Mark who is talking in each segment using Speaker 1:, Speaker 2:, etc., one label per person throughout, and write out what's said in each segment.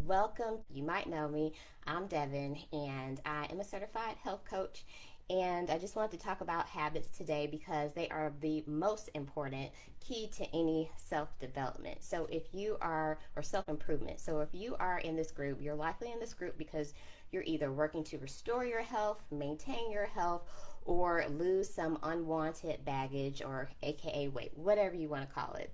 Speaker 1: Welcome. You might know me. I'm Devin, and I am a certified health coach. And I just wanted to talk about habits today because they are the most important key to any self development. So, if you are, or self improvement. So, if you are in this group, you're likely in this group because you're either working to restore your health, maintain your health, or lose some unwanted baggage, or AKA weight, whatever you want to call it.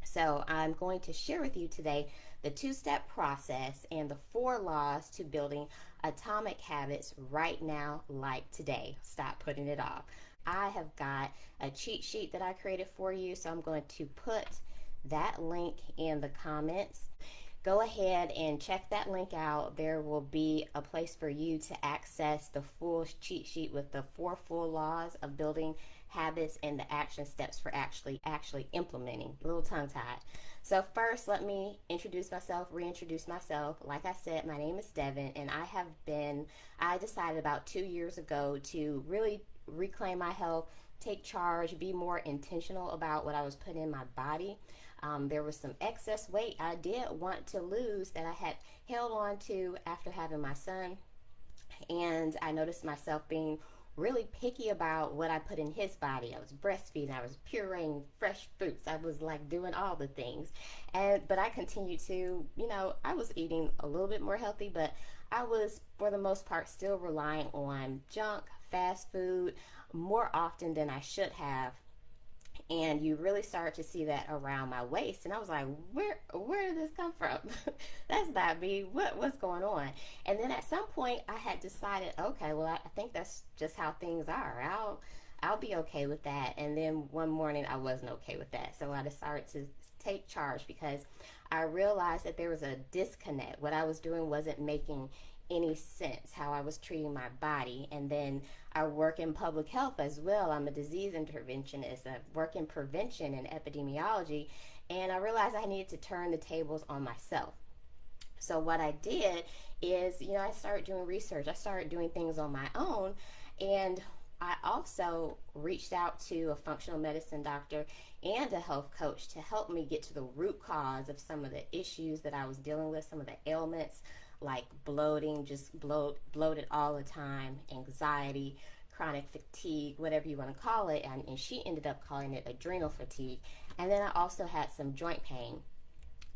Speaker 1: So, I'm going to share with you today the two-step process and the 4 laws to building atomic habits right now, like today. Stop putting it off. I have got a cheat sheet that I created for you, so I'm going to put that link in the comments. Go ahead and check that link out. There will be a place for you to access the full cheat sheet with the 4 full laws of building habits and the action steps for actually implementing. A little tongue tied. So first, let me reintroduce myself. Like I said, my name is Devin, and I decided about 2 years ago to really reclaim my health, take charge, be more intentional about what I was putting in my body. There was some excess weight I did want to lose that I had held on to after having my son, and I noticed myself being really picky about what I put in his body. I was breastfeeding, I was pureeing fresh fruits, I was like doing all the things. But I continued to, I was eating a little bit more healthy, but I was for the most part still relying on junk, fast food more often than I should have. And you really start to see that around my waist, and I was like, where did this come from? That's not me. What's going on? And then at some point I had decided, okay, well, I think that's just how things are. I'll be okay with that. And then one morning I wasn't okay with that, so I decided to take charge because I realized that there was a disconnect. What I was doing wasn't making any sense, how I was treating my body. And then I work in public health as well. I'm a disease interventionist. I work in prevention and epidemiology, and I realized I needed to turn the tables on myself. So what I did is, I started doing research. I started doing things on my own, and I also reached out to a functional medicine doctor and a health coach to help me get to the root cause of some of the issues that I was dealing with, some of the ailments like bloating, just bloated all the time, anxiety, chronic fatigue, whatever you want to call it. And she ended up calling it adrenal fatigue. And then I also had some joint pain.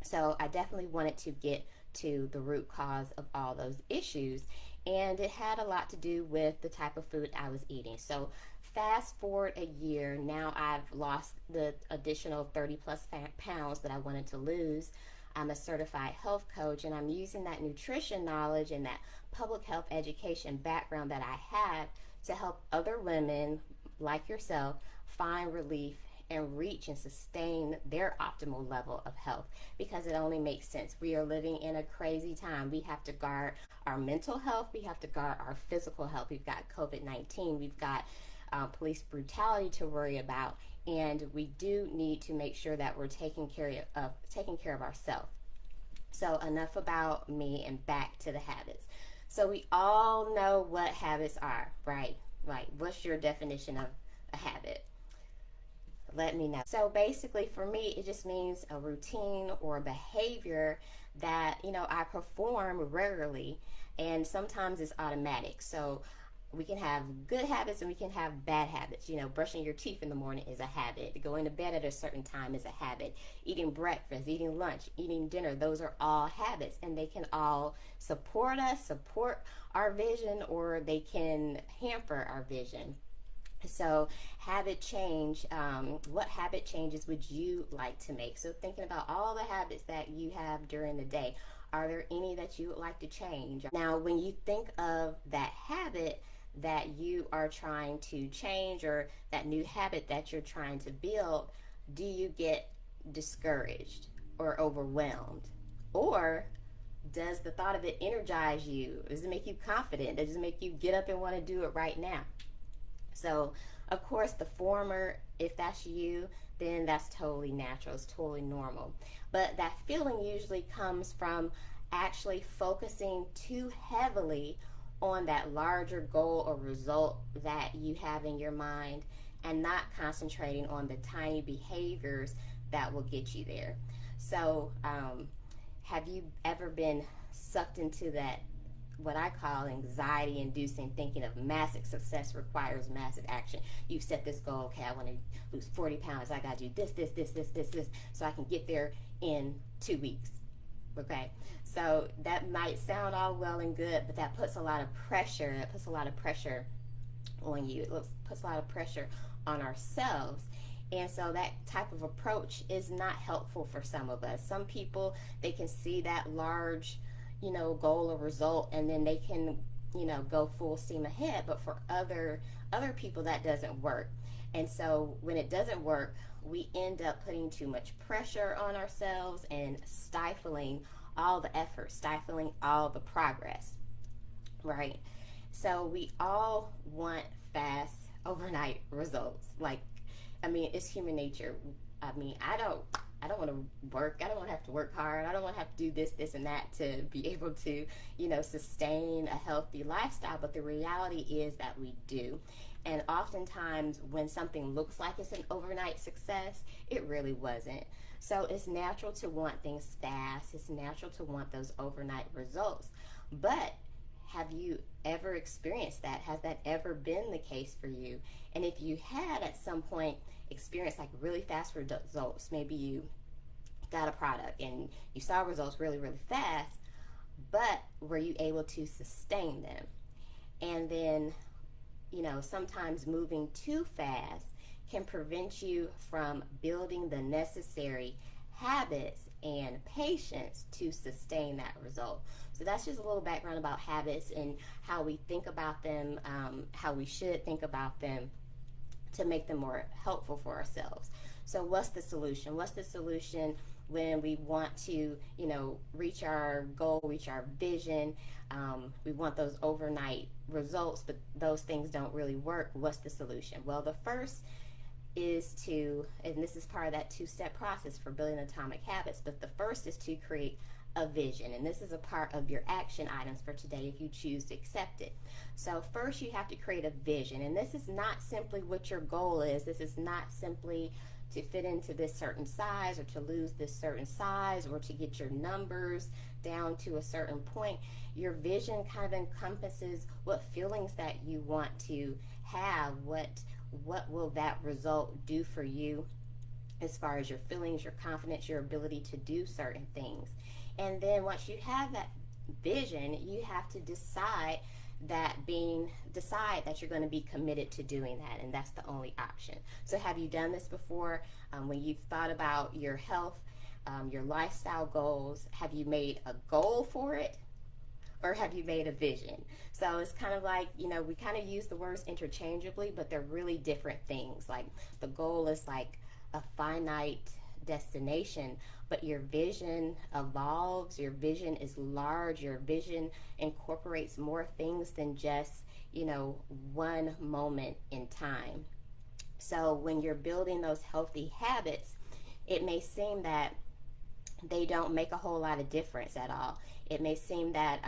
Speaker 1: So I definitely wanted to get to the root cause of all those issues. And it had a lot to do with the type of food I was eating. So fast forward a year, now I've lost the additional 30 plus pounds that I wanted to lose. I'm a certified health coach, and I'm using that nutrition knowledge and that public health education background that I have to help other women like yourself find relief and reach and sustain their optimal level of health, because it only makes sense. We are living in a crazy time. We have to guard our mental health, we have to guard our physical health. We've got COVID-19, we've got police brutality to worry about, and we do need to make sure that we're taking care of ourselves. So enough about me, and back to the habits. So we all know what habits are, right? Right. What's your definition of a habit? Let me know. So basically for me, it just means a routine or a behavior that, I perform regularly, and sometimes it's automatic. So we can have good habits and we can have bad habits. Brushing your teeth in the morning is a habit. Going to bed at a certain time is a habit. Eating breakfast, eating lunch, eating dinner, those are all habits, and they can all support us, support our vision, or they can hamper our vision. So habit change, what habit changes would you like to make? So thinking about all the habits that you have during the day, are there any that you would like to change? Now, when you think of that habit that you are trying to change, or that new habit that you're trying to build, do you get discouraged or overwhelmed? Or does the thought of it energize you? Does it make you confident? Does it make you get up and want to do it right now? So, of course, the former, if that's you, then that's totally natural. It's totally normal. But that feeling usually comes from actually focusing too heavily on that larger goal or result that you have in your mind, and not concentrating on the tiny behaviors that will get you there. So Have you ever been sucked into that, what I call anxiety inducing thinking of massive success requires massive action? You set this goal, okay, I want to lose 40 pounds. I got to do this, so I can get there in 2 weeks. Okay, so that might sound all well and good, but that puts a lot of pressure. It puts a lot of pressure on you. It puts a lot of pressure on ourselves. And so that type of approach is not helpful for some of us. Some people, they can see that large, goal or result, and then they can, go full steam ahead. But for other people, that doesn't work. And so when it doesn't work, we end up putting too much pressure on ourselves and stifling all the effort, stifling all the progress, right? So we all want fast overnight results. It's human nature. I don't want to work. I don't want to have to work hard. I don't want to have to do this, and that to be able to, sustain a healthy lifestyle. But the reality is that we do. And oftentimes, when something looks like it's an overnight success, it really wasn't. So it's natural to want things fast. It's natural to want those overnight results. But have you ever experienced that? Has that ever been the case for you? And if you had at some point experienced like really fast results, maybe you got a product and you saw results really, really fast, but were you able to sustain them? And then, sometimes moving too fast can prevent you from building the necessary habits and patience to sustain that result. So that's just a little background about habits and how we think about them, how we should think about them to make them more helpful for ourselves. So what's the solution? What's the solution when we want to, reach our goal, reach our vision? We want those overnight results, but those things don't really work. What's the solution? Well, the first is to, and this is part of that two-step process for building atomic habits, but the first is to create a vision, and this is a part of your action items for today if you choose to accept it. So first you have to create a vision, and this is not simply what your goal is. This is not simply to fit into this certain size or to lose this certain size or to get your numbers down to a certain point. Your vision kind of encompasses what feelings that you want to have, what will that result do for you as far as your feelings, your confidence, your ability to do certain things. And then once you have that vision, you have to decide that you're going to be committed to doing that, and that's the only option. So have you done this before? When you've thought about your health, your lifestyle goals, have you made a goal for it? Or have you made a vision? So it's kind of like, we kind of use the words interchangeably, but they're really different things. Like the goal is like a finite destination, but your vision evolves, your vision is large, your vision incorporates more things than just, one moment in time. So when you're building those healthy habits, it may seem that they don't make a whole lot of difference at all. It may seem that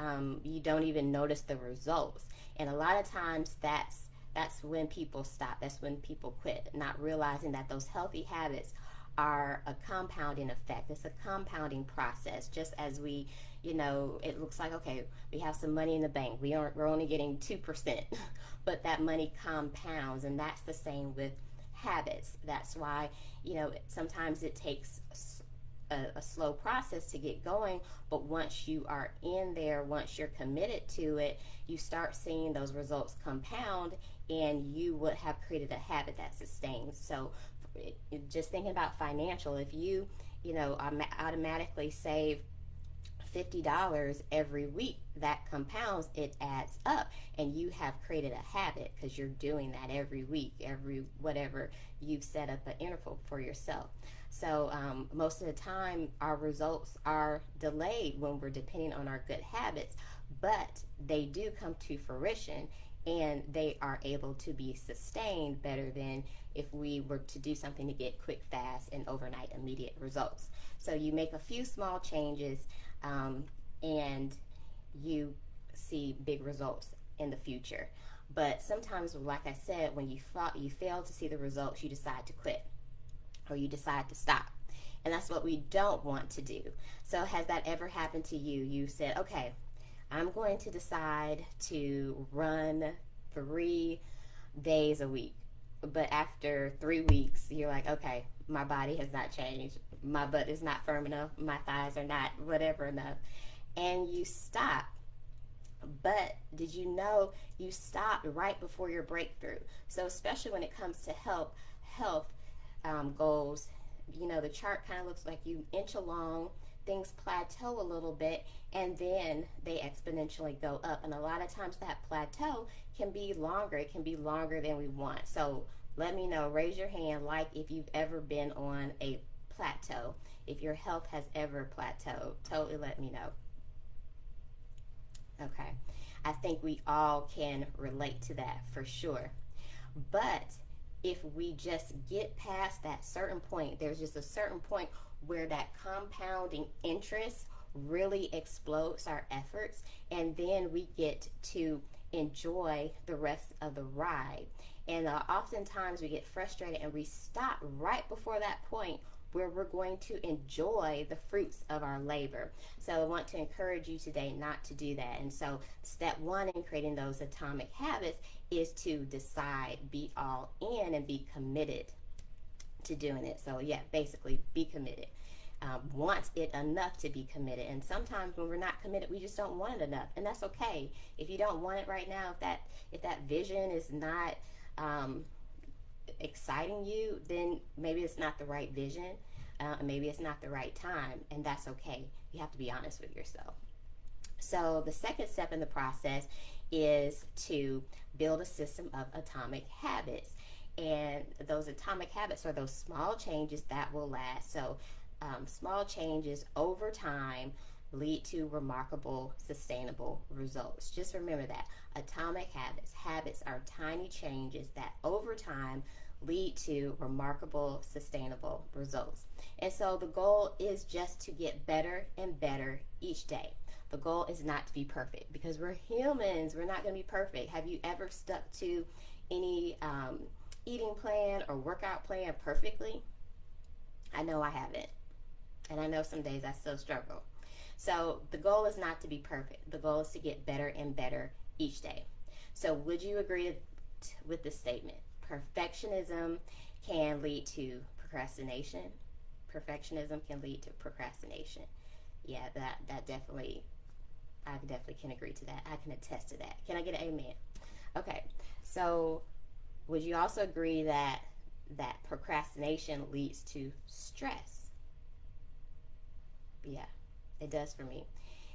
Speaker 1: you don't even notice the results. And a lot of times that's when people stop. That's when people quit, not realizing that those healthy habits are a compounding effect. It's a compounding process. Just as we, it looks like, okay, we have some money in the bank. We're only getting 2%, but that money compounds, and that's the same with habits. That's why, sometimes it takes a slow process to get going, but once you are in there, once you're committed to it, you start seeing those results compound, and you would have created a habit that sustains. So just thinking about financial, if you automatically save $50 every week, that compounds, it adds up, and you have created a habit because you're doing that every week, every whatever you've set up an interval for yourself. So most of the time our results are delayed when we're depending on our good habits, but they do come to fruition, and they are able to be sustained better than if we were to do something to get quick, fast, and overnight immediate results. So you make a few small changes, and you see big results in the future. But sometimes, like I said, when you fail to see the results, you decide to quit or you decide to stop. And that's what we don't want to do. So, has that ever happened to you? You said, okay, I'm going to decide to run 3 days a week. But after 3 weeks, you're like, okay, my body has not changed. My butt is not firm enough. My thighs are not whatever enough. And you stop. But did you know you stopped right before your breakthrough? So especially when it comes to health goals, the chart kind of looks like you inch along, things plateau a little bit, and then they exponentially go up. And a lot of times that plateau can be longer. It can be longer than we want. So let me know, raise your hand, like if you've ever been on a plateau. If your health has ever plateaued, totally let me know. Okay. I think we all can relate to that for sure. But if we just get past that certain point, there's just a certain point where that compounding interest really explodes our efforts, and then we get to enjoy the rest of the ride. And oftentimes we get frustrated and we stop right before that point where we're going to enjoy the fruits of our labor. So I want to encourage you today not to do that. And so step one in creating those atomic habits is to decide, be all in, and be committed to doing it. So yeah, basically be committed. Want it enough to be committed. And sometimes when we're not committed, we just don't want it enough, and that's okay. If you don't want it right now, if that vision is not exciting you, then maybe it's not the right vision. Maybe it's not the right time, and that's okay. You have to be honest with yourself. So the second step in the process is to build a system of atomic habits. And those atomic habits are those small changes that will last. So small changes over time lead to remarkable, sustainable results. Just remember that. Atomic habits. Habits are tiny changes that over time lead to remarkable, sustainable results. And so the goal is just to get better and better each day. The goal is not to be perfect, because we're humans. We're not going to be perfect. Have you ever stuck to any eating plan or workout plan perfectly? I know I haven't. And I know some days I still struggle. So the goal is not to be perfect. The goal is to get better and better each day. So would you agree with this statement? Perfectionism can lead to procrastination. Perfectionism can lead to procrastination. Yeah, that definitely, I definitely can agree to that. I can attest to that. Can I get an amen? Okay, so would you also agree that procrastination leads to stress? Yeah, it does for me.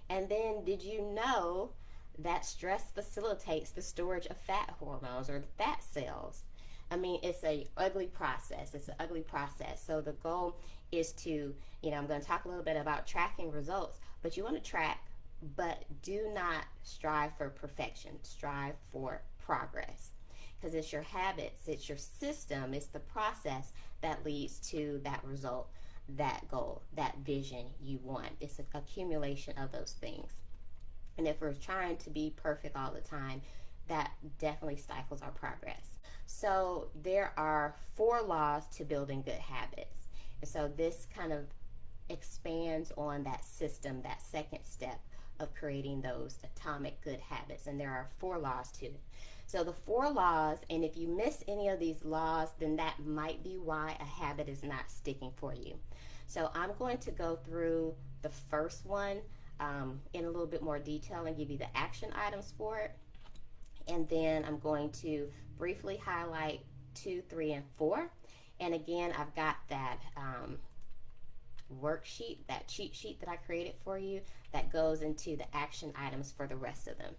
Speaker 1: And then did you know that stress facilitates the storage of fat hormones or fat cells? I mean, it's a ugly process. It's an ugly process. So the goal is to, I'm going to talk a little bit about tracking results, but you want to track, but do not strive for perfection. Strive for progress, because it's your habits, it's your system, it's the process that leads to that result, that goal, that vision you want. It's an accumulation of those things. And if we're trying to be perfect all the time, that definitely stifles our progress. So there are 4 laws to building good habits. And so this kind of expands on that system, that second step of creating those atomic good habits. And there are 4 laws to it. So the 4 laws, and if you miss any of these laws, then that might be why a habit is not sticking for you. So I'm going to go through the first one in a little bit more detail and give you the action items for it. And then I'm going to briefly highlight 2, 3, and 4. And again, I've got that worksheet, that cheat sheet that I created for you that goes into the action items for the rest of them.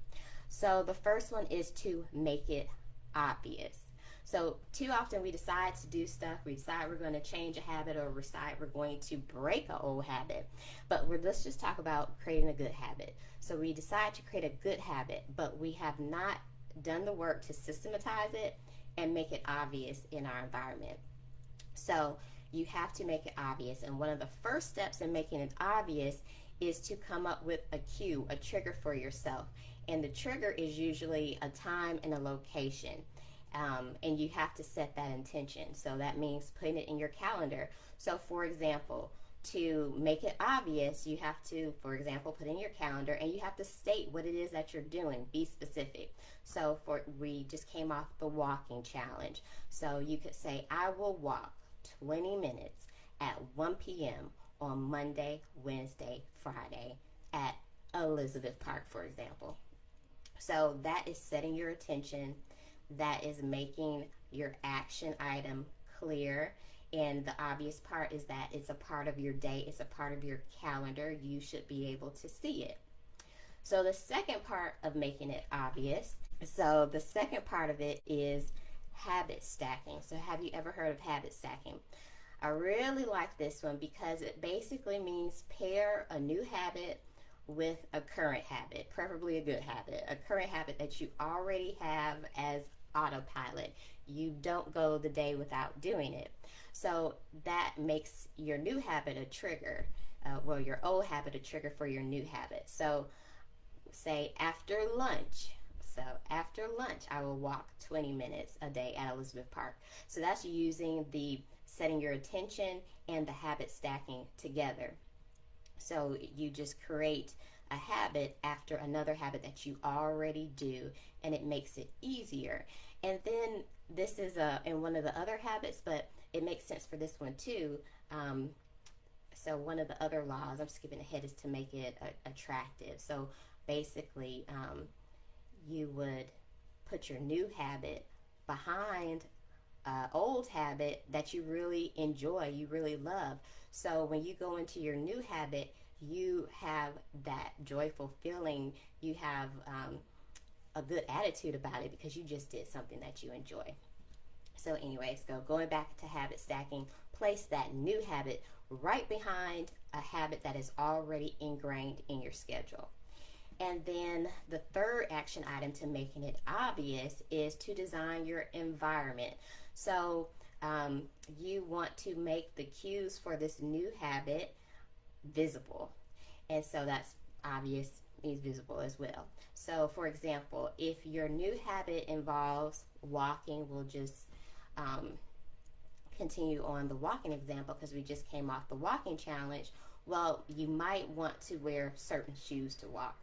Speaker 1: So the first one is to make it obvious. So too often we decide to do stuff, we decide we're going to change a habit, or we decide we're going to break an old habit. But let's just talk about creating a good habit. So we decide to create a good habit, but we have not done the work to systematize it and make it obvious in our environment. So you have to make it obvious. And one of the first steps in making it obvious is to come up with a cue, a trigger for yourself. And the trigger is usually a time and a location. And you have to set that intention. So that means putting it in your calendar. So for example, To make it obvious, you have to, for example, put in your calendar, and you have to state what it is that you're doing. Be specific. So we just came off the walking challenge. So you could say, I will walk 20 minutes at 1 p.m. on Monday, Wednesday, Friday at Elizabeth Park, for example. So that is setting your attention. That is making your action item clear. And the obvious part is that it's a part of your day, it's a part of your calendar. You should be able to see it. So the second part of making it obvious, so the second part of it is habit stacking. So have you ever heard of habit stacking? I really like this one because it basically means pair a new habit with a current habit, preferably a good habit, a current habit that you already have as autopilot. You don't go the day without doing it. So that makes your new habit a trigger. Your old habit a trigger for your new habit. So say after lunch. So after lunch, I will walk 20 minutes a day at Elizabeth Park. So that's using the setting your attention and the habit stacking together. So you just create a habit after another habit that you already do, and it makes it easier. And then this is in one of the other habits, but it makes sense for this one too. So one of the other laws, I'm skipping ahead, is to make it attractive. So basically, you would put your new habit behind old habit that you really enjoy, you really love. So when you go into your new habit, you have that joyful feeling. You have a good attitude about it because you just did something that you enjoy. So anyways, going back to habit stacking, place that new habit right behind a habit that is already ingrained in your schedule. And then the third action item to making it obvious is to design your environment. So you want to make the cues for this new habit visible. And so that's obvious means visible as well. So for example, if your new habit involves walking, we'll just continue on the walking example because we just came off the walking challenge. Well, you might want to wear certain shoes to walk.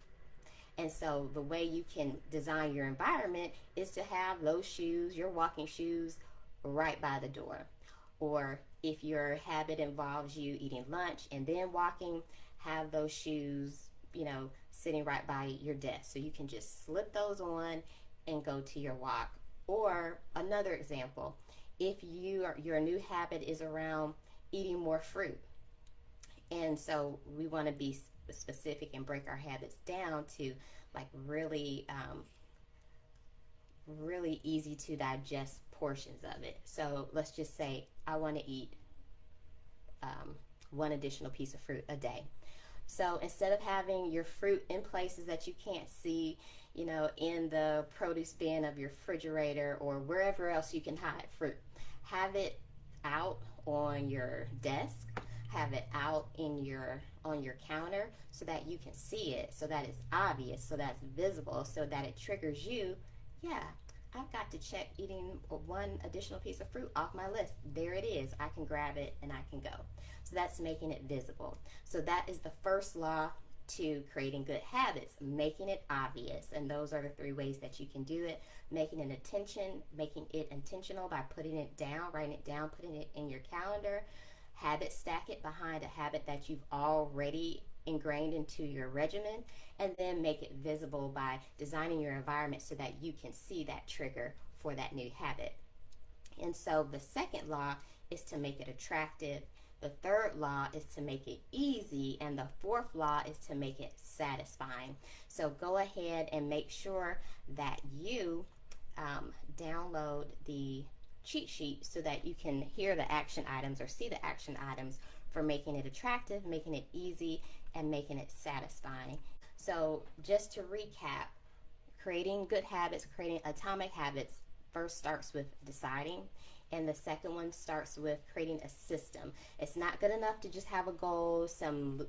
Speaker 1: And so the way you can design your environment is to have those shoes, your walking shoes, right by the door. Or if your habit involves you eating lunch and then walking, have those shoes, sitting right by your desk. So you can just slip those on and go to your walk. Or another example, if your new habit is around eating more fruit. And so we want to be specific and break our habits down to like really easy to digest portions of it. So let's just say I want to eat one additional piece of fruit a day. So instead of having your fruit in places that you can't see, in the produce bin of your refrigerator or wherever else you can hide fruit, have it out on your desk, have it out on your counter so that you can see it, so that it's obvious, so that's visible, so that it triggers you. Yeah, I've got to check eating one additional piece of fruit off my list. There it is. I can grab it and I can go. So that's making it visible. So that is the first law to creating good habits, making it obvious. And those are the three ways that you can do it. Making it intentional by putting it down, writing it down, putting it in your calendar. Habit stack it behind a habit that you've already ingrained into your regimen, and then make it visible by designing your environment so that you can see that trigger for that new habit. And so the second law is to make it attractive. The third law is to make it easy, and the fourth law is to make it satisfying. So go ahead and make sure that you download the cheat sheet so that you can hear the action items or see the action items for making it attractive, making it easy, and making it satisfying. So just to recap, creating good habits, creating atomic habits first starts with deciding, and the second one starts with creating a system. It's not good enough to just have a goal, some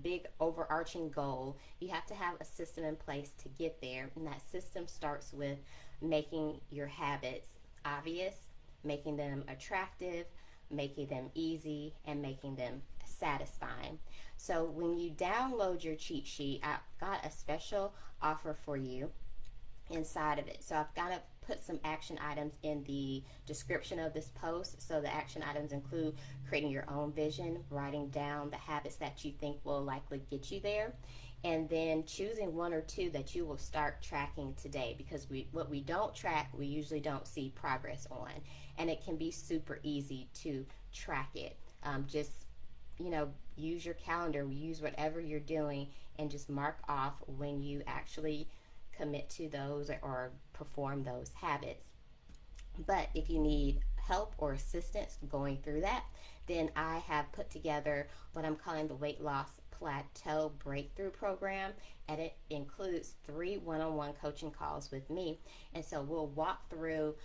Speaker 1: big overarching goal. You have to have a system in place to get there, and that system starts with making your habits obvious, making them attractive, making them easy, and making them satisfying. So when you download your cheat sheet, I've got a special offer for you inside of it. So I've got to put some action items in the description of this post. So the action items include creating your own vision, writing down the habits that you think will likely get you there, and then choosing one or two that you will start tracking today, because what we don't track, we usually don't see progress on, and it can be super easy to track it. Just use your calendar, use whatever you're doing, and just mark off when you actually commit to those or perform those habits. But if you need help or assistance going through that, then I have put together what I'm calling the Weight Loss Plateau Breakthrough Program, and it includes 3 one-on-one coaching calls with me. And so we'll walk through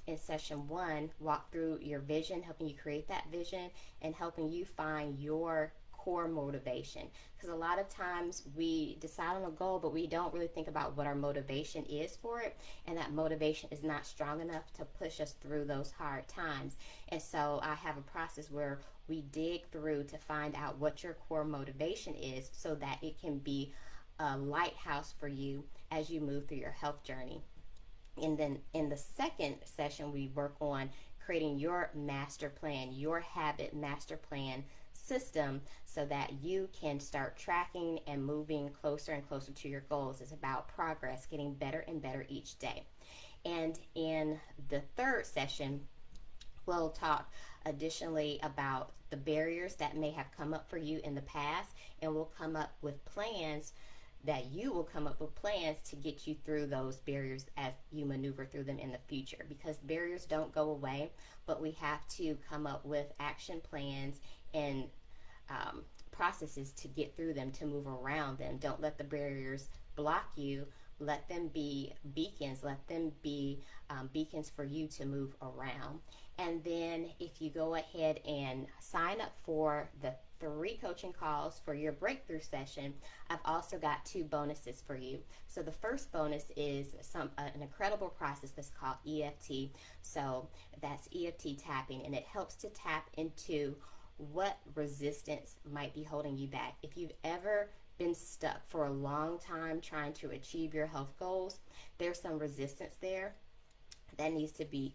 Speaker 1: in session 1, walk through your vision, helping you create that vision and helping you find your core motivation, because a lot of times we decide on a goal but we don't really think about what our motivation is for it, and that motivation is not strong enough to push us through those hard times. And so I have a process where we dig through to find out what your core motivation is so that it can be a lighthouse for you as you move through your health journey. And then in the second session, we work on creating your master plan, your habit master plan system, so that you can start tracking and moving closer and closer to your goals. It's about progress, getting better and better each day. And in the third session, we'll talk additionally about the barriers that may have come up for you in the past, and we'll come up with plans that you will come up with plans to get you through those barriers as you maneuver through them in the future, because barriers don't go away, but we have to come up with action plans and processes to get through them, to move around them. Don't let the barriers block you. Let them be beacons. Let them be beacons for you to move around. And then if you go ahead and sign up for the 3 coaching calls for your breakthrough session, I've also got 2 bonuses for you. So the first bonus is an incredible process that's called EFT. So that's EFT tapping, and it helps to tap into what resistance might be holding you back. If you've ever been stuck for a long time trying to achieve your health goals, there's some resistance there that needs to be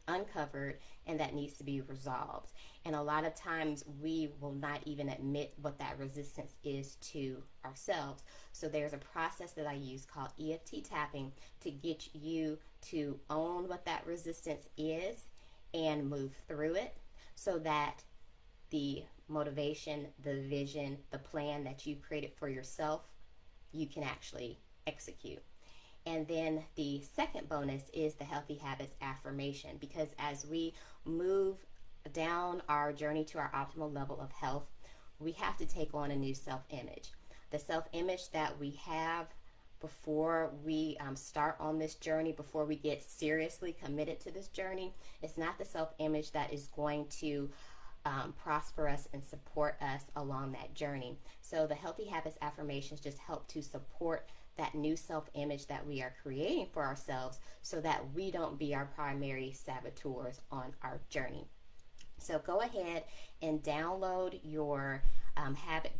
Speaker 1: uncovered, and that needs to be resolved. And a lot of times we will not even admit what that resistance is to ourselves. So there's a process that I use called EFT tapping to get you to own what that resistance is and move through it, so that the motivation, the vision, the plan that you created for yourself, you can actually execute. And then the second bonus is the healthy habits affirmation, because as we move down our journey to our optimal level of health, we have to take on a new self-image. The self-image that we have before we start on this journey, before we get seriously committed to this journey, it's not the self-image that is going to prosper us and support us along that journey. So the healthy habits affirmations just help to support that new self-image that we are creating for ourselves, so that we don't be our primary saboteurs on our journey. So go ahead and download your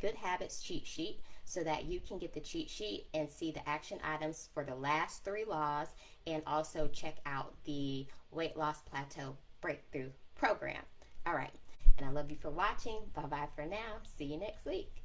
Speaker 1: Good Habits cheat sheet, so that you can get the cheat sheet and see the action items for the last 3 laws, and also check out the Weight Loss Plateau Breakthrough Program. All right. And I love you for watching. Bye-bye for now. See you next week.